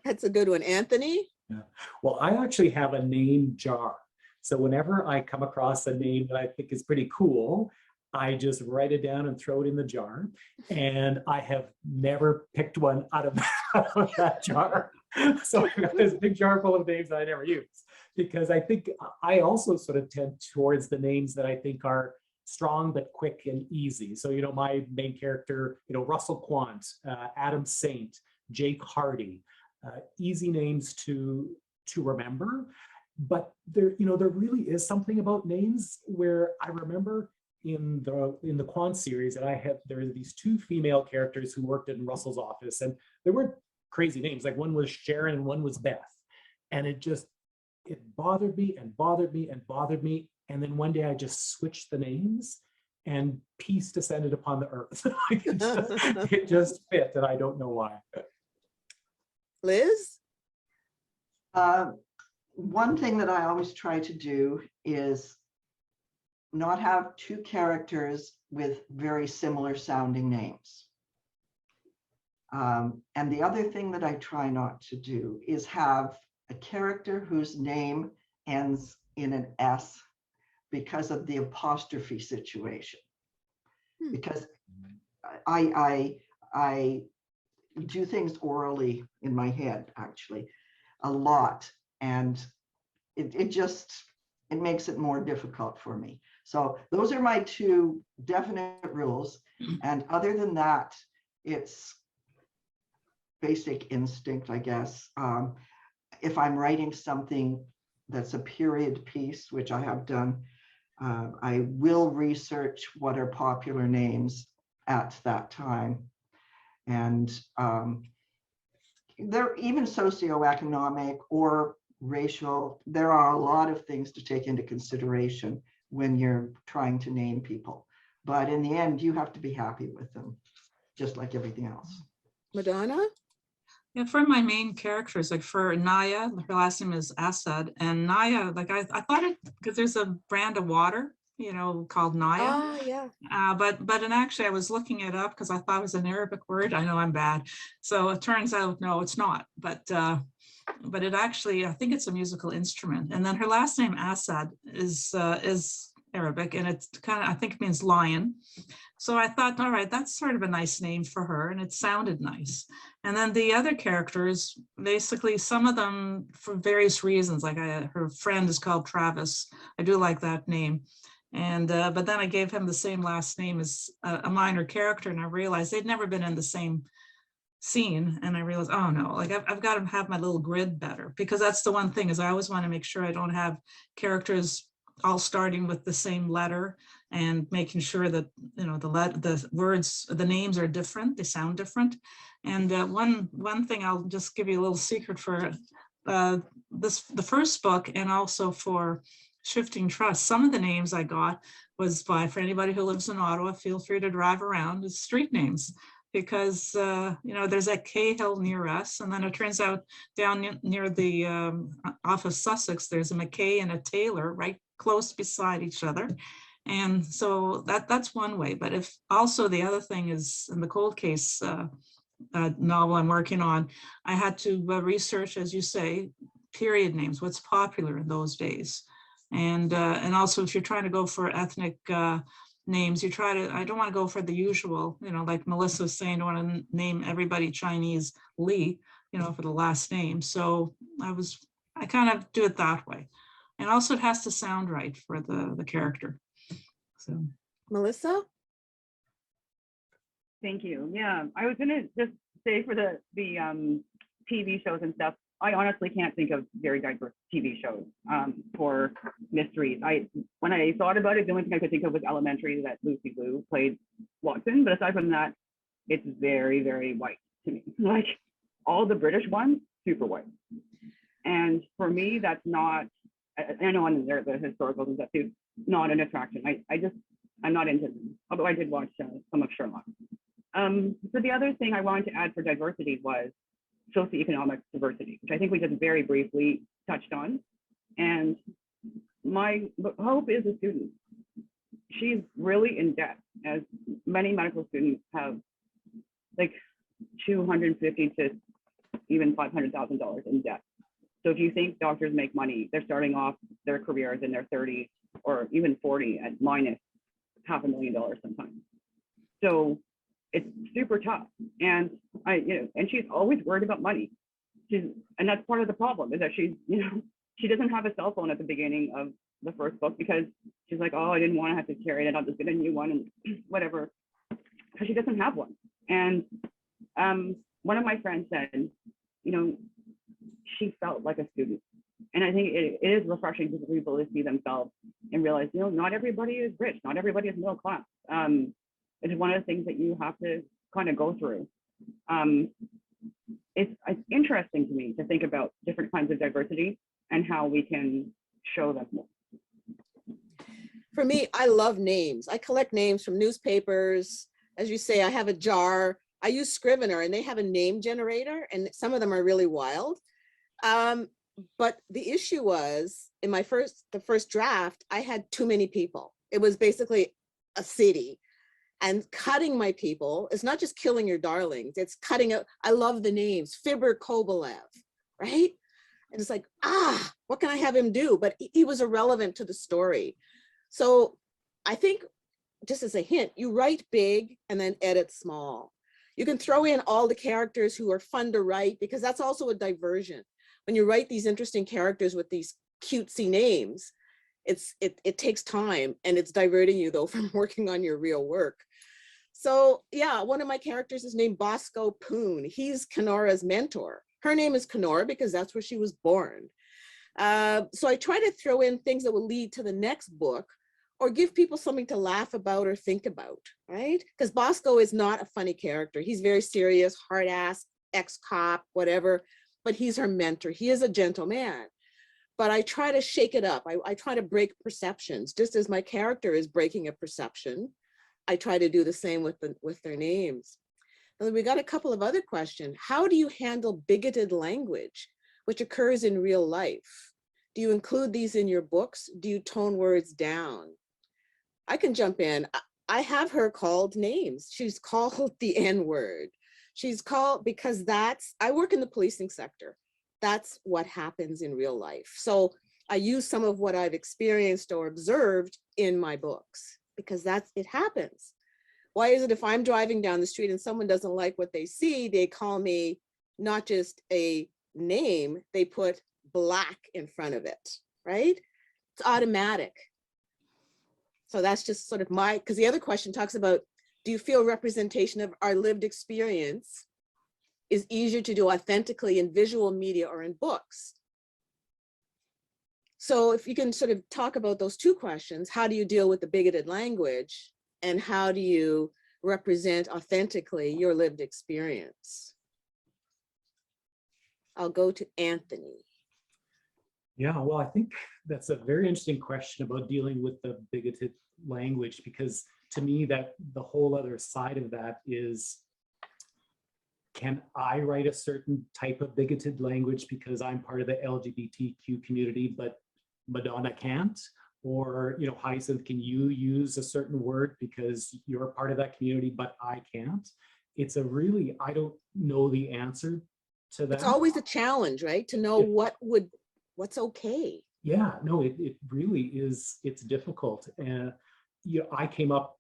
That's a good one. Anthony? Yeah. Well, I actually have a name jar. So whenever I come across a name that I think is pretty cool, I just write it down and throw it in the jar. And I have never picked one out of that jar. So I've got this big jar full of names that I never use, because I think I also sort of tend towards the names that I think are strong but quick and easy. So, you know, my main character, you know, Russell Quant, Adam Saint, Jake Hardy, easy names to remember. But there, you know, there really is something about names where I remember in the Quant series that there are these two female characters who worked in Russell's office, and they weren't crazy names. Like, one was Sharon and one was Beth, and it bothered me and bothered me and bothered me. And then one day I just switched the names, and peace descended upon the earth. It just fit, and I don't know why. Liz? One thing that I always try to do is not have two characters with very similar sounding names. And the other thing that I try not to do is have a character whose name ends in an S because of the apostrophe situation. Because I do things orally in my head, actually, a lot. And it makes it more difficult for me. So those are my two definite rules. And other than that, it's basic instinct, I guess. If I'm writing something that's a period piece, which I have done, I will research what are popular names at that time. And they're even socioeconomic or racial. There are a lot of things to take into consideration when you're trying to name people. But in the end, you have to be happy with them, just like everything else. Madonna? Yeah, for my main characters, like for Naya, her last name is Assad, and Naya, like I thought it, because there's a brand of water, called Naya. Ah, yeah. But and actually I was looking it up because I thought it was an Arabic word. I know I'm bad. So it turns out, no, it's not. But it actually, I think it's a musical instrument. And then her last name Assad is Arabic, and it's kind of, I think it means lion. So I thought, all right, that's sort of a nice name for her, and it sounded nice. And then the other characters, basically some of them for various reasons, like her friend is called Travis. I do like that name. And but then I gave him the same last name as a minor character, and I realized they'd never been in the same scene. And I realized, oh no, like I've got to have my little grid better, because that's the one thing, is I always want to make sure I don't have characters all starting with the same letter, and making sure that the words, the names are different, they sound different. And one thing, I'll just give you a little secret for the first book, and also for Shifting Trust. Some of the names I got was for anybody who lives in Ottawa, feel free to drive around, it's street names, because there's a Cahill near us, and then it turns out down near the off of Sussex, there's a McKay and a Taylor right close beside each other. And so that's one way. But if also, the other thing is, in the Cold Case novel I'm working on, I had to research, as you say, period names, what's popular in those days. And also, if you're trying to go for ethnic names, I don't want to go for the usual, like Melissa was saying, I don't want to name everybody Chinese Lee, for the last name. So I kind of do it that way. And also it has to sound right for the character. So Melissa? Thank you. Yeah, I was gonna just say, for the TV shows and stuff, I honestly can't think of very diverse TV shows for mysteries. When I thought about it, the only thing I could think of was Elementary, that Lucy Liu played Watson. But aside from that, it's very, very white to me. Like all the British ones, super white. And for me, that's not, I know on the historicals and stuff too, not an attraction. I'm not into them, although I did watch some of Sherlock. So the other thing I wanted to add for diversity was socioeconomic diversity, which I think we just very briefly touched on. And my hope is a student. She's really in debt, as many medical students have, like $250,000 to even $500,000 in debt. So if you think doctors make money, they're starting off their careers in their 30s or even 40 at minus $500,000 sometimes. So it's super tough. And and she's always worried about money. And that's part of the problem, is that she doesn't have a cell phone at the beginning of the first book, because she's like, oh, I didn't want to have to carry it. I'll just get a new one and whatever, because she doesn't have one. And one of my friends said, she felt like a student. And I think it is refreshing for people to see themselves and realize, not everybody is rich, not everybody is middle class. It's one of the things that you have to kind of go through. It's interesting to me to think about different kinds of diversity and how we can show them more. For me, I love names. I collect names from newspapers. As you say, I have a jar. I use Scrivener, and they have a name generator, and some of them are really wild. But the issue was, in the first draft, I had too many people. It was basically a city. And cutting my people is not just killing your darlings, it's cutting out. I love the names, Fibber Kobolev, right? And it's like, what can I have him do? But he was irrelevant to the story. So I think, just as a hint, you write big and then edit small. You can throw in all the characters who are fun to write, because that's also a diversion. When you write these interesting characters with these cutesy names, it takes time, and it's diverting you though from working on your real work. So yeah, one of my characters is named Bosco Poon. He's Kenora's mentor. Her name is Kenora because that's where she was born. So I try to throw in things that will lead to the next book, or give people something to laugh about or think about, right? Because Bosco is not a funny character. He's very serious, hard ass, ex-cop, whatever, but he's her mentor. He is a gentleman. But I try to shake it up. I try to break perceptions, just as my character is breaking a perception. I try to do the same with their names. And we got a couple of other questions. How do you handle bigoted language, which occurs in real life? Do you include these in your books? Do you tone words down? I can jump in. I have her called names. She's called the N-word. She's called, because I work in the policing sector. That's what happens in real life. So I use some of what I've experienced or observed in my books because it happens. Why is it if I'm driving down the street and someone doesn't like what they see, they call me not just a name, they put black in front of it, right? It's automatic. So that's just sort of because the other question talks about, do you feel representation of our lived experience is easier to do authentically in visual media or in books? So if you can sort of talk about those two questions, how do you deal with the bigoted language and how do you represent authentically your lived experience? I'll go to Anthony. Yeah, well, I think that's a very interesting question about dealing with the bigoted language, because to me, that the whole other side of that is, can I write a certain type of bigoted language because I'm part of the LGBTQ community, but Madonna can't? Or, you know, Hyacinth, can you use a certain word because you're part of that community, but I can't? It's a really, I don't know the answer to that. It's always a challenge, right? To know what's okay. Yeah, no, it really is. It's difficult. And I came up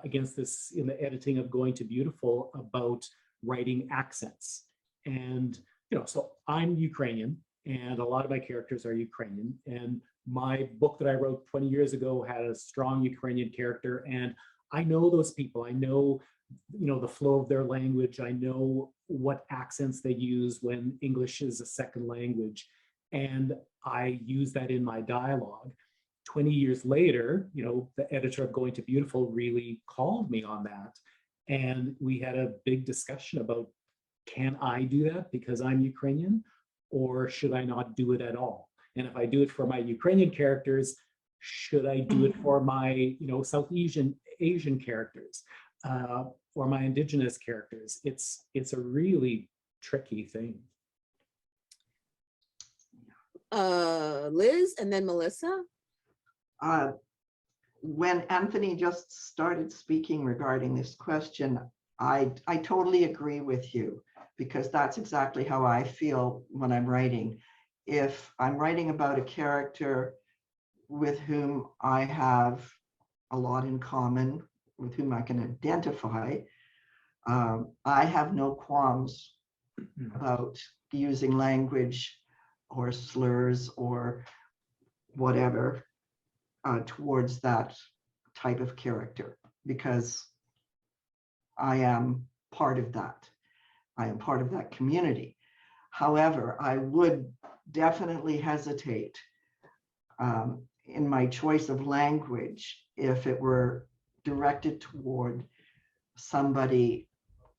against this in the editing of Going to Beautiful about writing accents. And, you know, so I'm Ukrainian and a lot of my characters are Ukrainian. And my book that I wrote 20 years ago had a strong Ukrainian character. And I know those people. I know, you know, the flow of their language. I know what accents they use when English is a second language. And I use that in my dialogue. 20 years later, you know, the editor of Going to Beautiful really called me on that. And we had a big discussion about, can I do that because I'm Ukrainian, or should I not do it at all? And if I do it for my Ukrainian characters, should I do it for my, you know, South Asian characters or my Indigenous characters? It's a really tricky thing. Liz and then Melissa. When Anthony just started speaking regarding this question, I totally agree with you, because that's exactly how I feel when I'm writing. If I'm writing about a character with whom I have a lot in common, with whom I can identify, I have no qualms about using language or slurs or whatever towards that type of character, because I am part of that. I am part of that community. However, I would definitely hesitate in my choice of language if it were directed toward somebody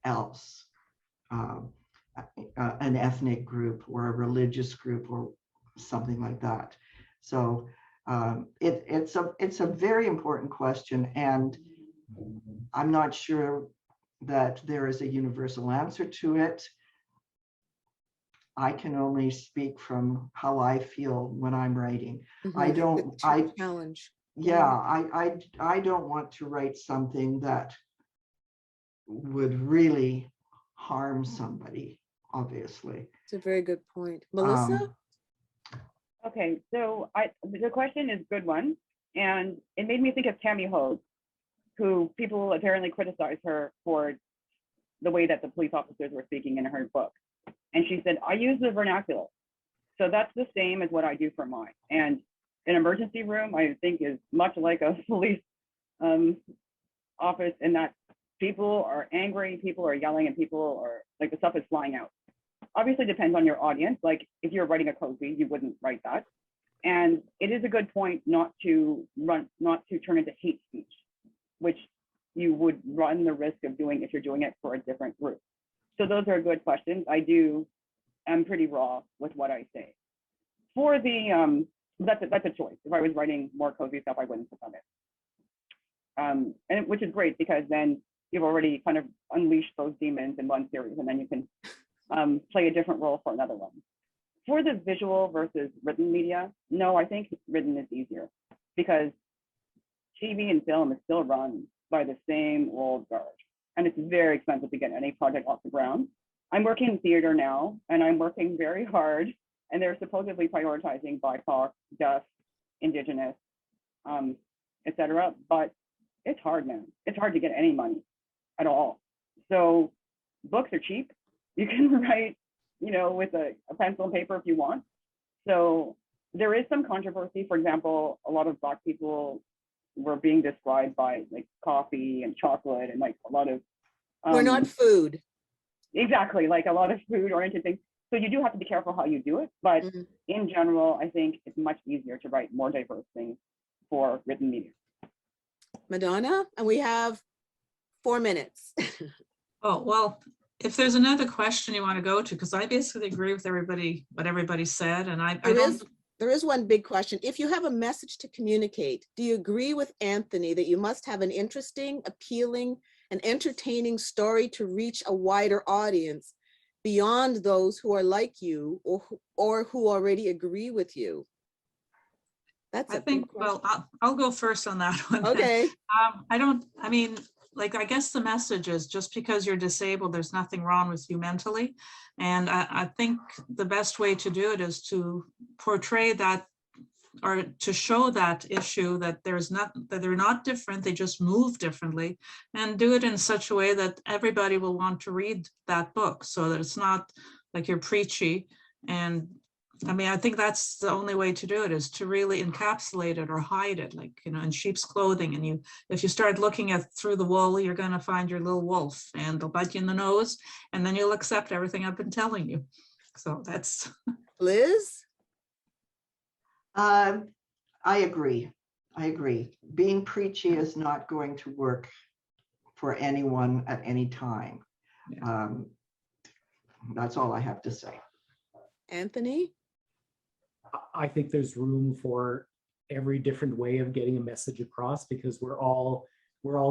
else, an ethnic group or a religious group or something like that. So it's a very important question, and I'm not sure that there is a universal answer to it. I can only speak from how I feel when I'm writing. I don't, challenge. Yeah, I don't want to write something that would really harm somebody, obviously. It's a very good point. Melissa? Okay, so the question is a good one, and it made me think of Tammy Hogue, who people apparently criticized her for the way that the police officers were speaking in her book. And she said, I use the vernacular. So that's the same as what I do for mine. And an emergency room, I think, is much like a police office in that people are angry, people are yelling, and people are like, the stuff is flying out. Obviously depends on your audience. Like if you're writing a cozy, you wouldn't write that. And it is a good point not to turn into hate speech, which you would run the risk of doing if you're doing it for a different group. So those are good questions. I'm pretty raw with what I say. For the, that's a choice. If I was writing more cozy stuff, I wouldn't put that in. And which is great, because then you've already kind of unleashed those demons in one series, and then you can play a different role for another one. For the visual versus written media, no, I think written is easier because TV and film is still run by the same old guard, and it's very expensive to get any project off the ground. I'm working in theater now, and I'm working very hard, and they're supposedly prioritizing BIPOC, deaf, Indigenous, etc. But it's hard, man. It's hard to get any money at all. So books are cheap. You can write, with a pencil and paper if you want. So there is some controversy. For example, a lot of Black people were being described by like coffee and chocolate and like a lot of We're not food. exactly, like a lot of food oriented things. So you do have to be careful how you do it, but in general, I think it's much easier to write more diverse things for written media. Madonna, and we have 4 minutes. Oh, well, if there's another question you want to go to, because I basically agree with what everybody said, and I don't. There is one big question. If you have a message to communicate, do you agree with Anthony that you must have an interesting, appealing, and entertaining story to reach a wider audience beyond those who are like you or who already agree with you? That's I think, well, I'll go first on that one. Okay. I guess the message is just because you're disabled, there's nothing wrong with you mentally. And I think the best way to do it is to portray that, or to show that issue that that they're not different, they just move differently, and do it in such a way that everybody will want to read that book, so that it's not like you're preachy. And I think that's the only way to do it, is to really encapsulate it or hide it, like, in sheep's clothing. And if you start looking through the wool, you're going to find your little wolf, and they'll bite you in the nose, and then you'll accept everything I've been telling you. So that's. Liz? I agree. Being preachy is not going to work for anyone at any time. Yeah. That's all I have to say. Anthony? I think there's room for every different way of getting a message across, because we're all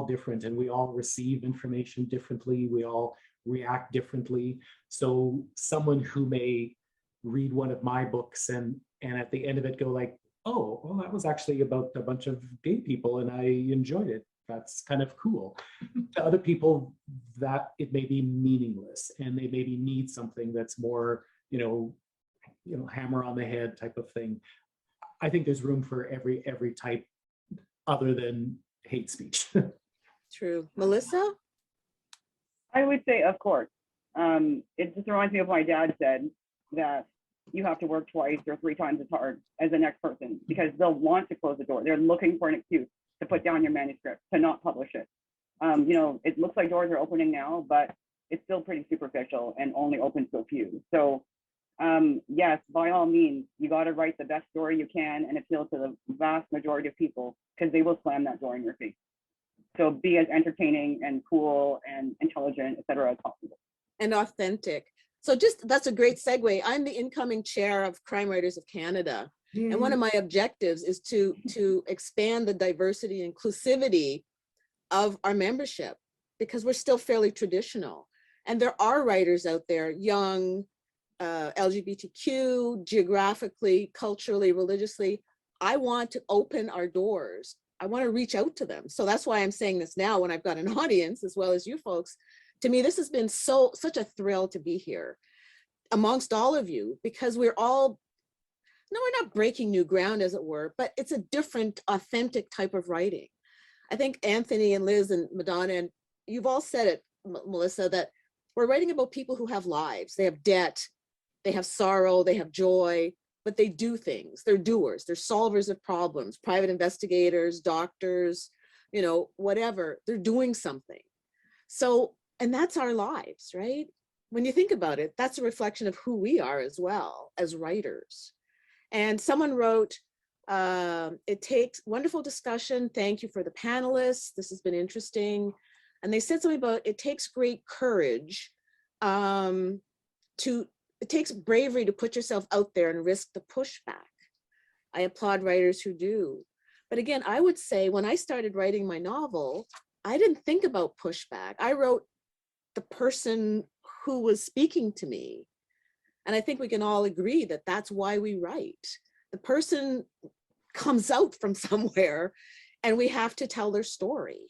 different, and we all receive information differently. We all react differently. So someone who may read one of my books and at the end of it go like, oh, well, that was actually about a bunch of gay people and I enjoyed it. That's kind of cool. To other people, that it may be meaningless, and they maybe need something that's more, hammer on the head type of thing. I think there's room for every type other than hate speech. True. Melissa? I would say, of course. It just reminds me of what my dad said, that you have to work twice or 3 times as hard as the next person, because they'll want to close the door. They're looking for an excuse to put down your manuscript, to not publish it. It looks like doors are opening now, but it's still pretty superficial and only open to a few. So yes, by all means, you got to write the best story you can and appeal to the vast majority of people, because they will slam that door in your face. So be as entertaining and cool and intelligent, et cetera, as possible. And authentic. So that's a great segue. I'm the incoming chair of Crime Writers of Canada. And one of my objectives is to expand the diversity and inclusivity of our membership, because we're still fairly traditional. And there are writers out there, young, LGBTQ, geographically, culturally, religiously. I want to open our doors. I want to reach out to them. So that's why I'm saying this now when I've got an audience, as well as you folks. To me, this has been such a thrill to be here amongst all of you, because we're not breaking new ground, as it were, but it's a different, authentic type of writing. I think Anthony and Liz and Madonna, and you've all said it, Melissa, that we're writing about people who have lives. They have debt, they have sorrow, they have joy, but they do things. They're doers, they're solvers of problems, private investigators, doctors, whatever. They're doing something. So, and that's our lives, right? When you think about it, that's a reflection of who we are as well as writers. And someone wrote, it takes wonderful discussion. Thank you for the panelists. This has been interesting. And they said something about it takes great courage it takes bravery to put yourself out there and risk the pushback. I applaud writers who do. But again, I would say when I started writing my novel, I didn't think about pushback. I wrote the person who was speaking to me. And I think we can all agree that that's why we write. The person comes out from somewhere and we have to tell their story.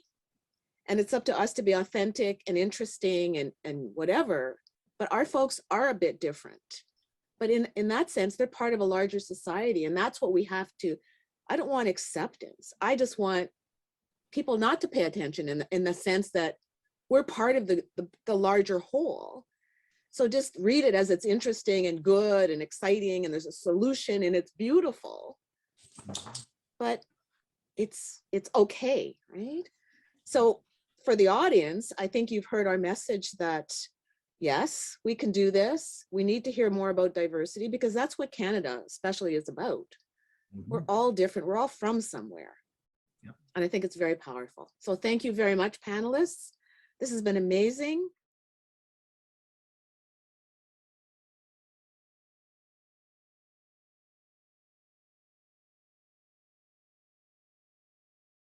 And it's up to us to be authentic and interesting and whatever, but our folks are a bit different. But in that sense, they're part of a larger society, and that's what we have to, I don't want acceptance. I just want people not to pay attention in the sense that we're part of the larger whole. So just read it as it's interesting and good and exciting, and there's a solution and it's beautiful, but it's okay, right? So for the audience, I think you've heard our message that yes, we can do this. We need to hear more about diversity because that's what Canada especially is about. We're all different. We're all from somewhere. Yep. And I think it's very powerful. So thank you very much, panelists. This has been amazing.